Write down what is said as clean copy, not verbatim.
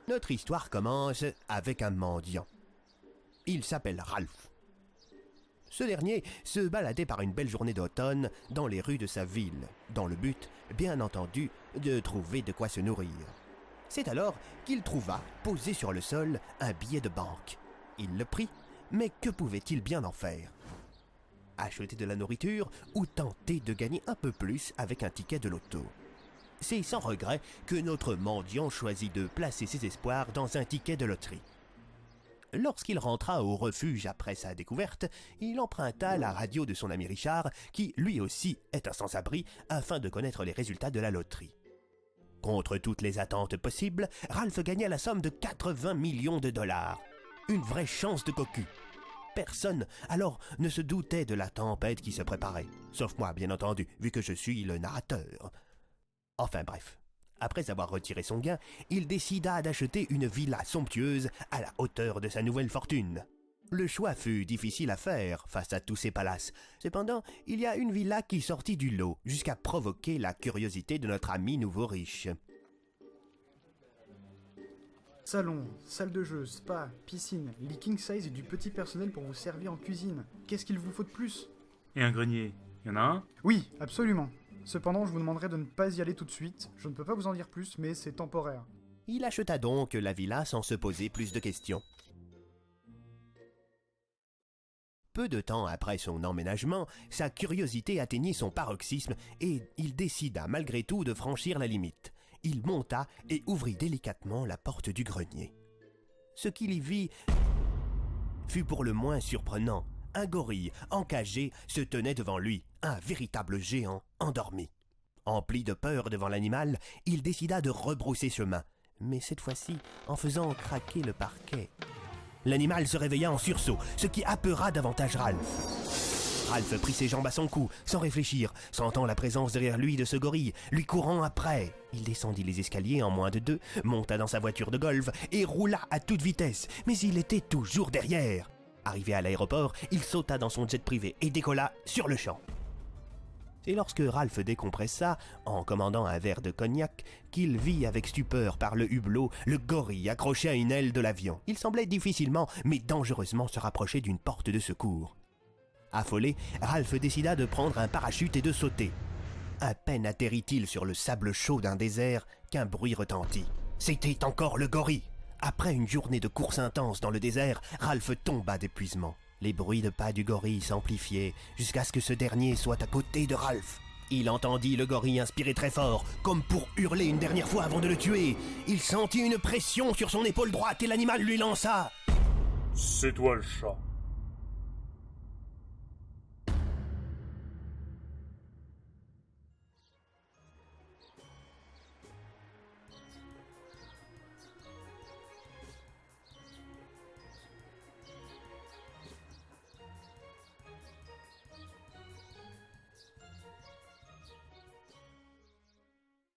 Notre histoire commence avec un mendiant. Il s'appelle Ralph. Ce dernier se baladait par une belle journée d'automne dans les rues de sa ville, dans le but, bien entendu, de trouver de quoi se nourrir. C'est alors qu'il trouva, posé sur le sol, un billet de banque. Il le prit, mais que pouvait-il bien en faire? Acheter de la nourriture ou tenter de gagner un peu plus avec un ticket de loto? C'est sans regret que notre mendiant choisit de placer ses espoirs dans un ticket de loterie. Lorsqu'il rentra au refuge après sa découverte, il emprunta la radio de son ami Richard, qui lui aussi est un sans-abri, afin de connaître les résultats de la loterie. Contre toutes les attentes possibles, Ralph gagna la somme de 80 millions de dollars. Une vraie chance de cocu. Personne, alors, ne se doutait de la tempête qui se préparait. Sauf moi, bien entendu, vu que je suis le narrateur. Enfin bref. Après avoir retiré son gain, il décida d'acheter une villa somptueuse à la hauteur de sa nouvelle fortune. Le choix fut difficile à faire face à tous ces palaces. Cependant, il y a une villa qui sortit du lot jusqu'à provoquer la curiosité de notre ami nouveau riche. Salon, salle de jeu, spa, piscine, lit king size et du petit personnel pour vous servir en cuisine. Qu'est-ce qu'il vous faut de plus? Et un grenier, y en a un? Oui, absolument. Cependant, je vous demanderai de ne pas y aller tout de suite. Je ne peux pas vous en dire plus, mais c'est temporaire. Il acheta donc la villa sans se poser plus de questions. Peu de temps après son emménagement, sa curiosité atteignit son paroxysme et il décida malgré tout de franchir la limite. Il monta et ouvrit délicatement la porte du grenier. Ce qu'il y vit fut pour le moins surprenant. Un gorille encagé se tenait devant lui, un véritable géant endormi. Empli de peur devant l'animal, il décida de rebrousser chemin, mais cette fois-ci en faisant craquer le parquet. L'animal se réveilla en sursaut, ce qui apeura davantage Ralph. Ralph prit ses jambes à son cou, sans réfléchir, sentant la présence derrière lui de ce gorille, lui courant après. Il descendit les escaliers en moins de 2, monta dans sa voiture de golf et roula à toute vitesse, mais il était toujours derrière. Arrivé à l'aéroport, il sauta dans son jet privé et décolla sur le champ. C'est lorsque Ralph décompressa, en commandant un verre de cognac, qu'il vit avec stupeur par le hublot le gorille accroché à une aile de l'avion. Il semblait difficilement, mais dangereusement se rapprocher d'une porte de secours. Affolé, Ralph décida de prendre un parachute et de sauter. À peine atterrit-il sur le sable chaud d'un désert qu'un bruit retentit. C'était encore le gorille. Après une journée de course intense dans le désert, Ralph tomba d'épuisement. Les bruits de pas du gorille s'amplifiaient jusqu'à ce que ce dernier soit à côté de Ralph. Il entendit le gorille inspirer très fort, comme pour hurler une dernière fois avant de le tuer. Il sentit une pression sur son épaule droite et l'animal lui lança « C'est toi le chat !»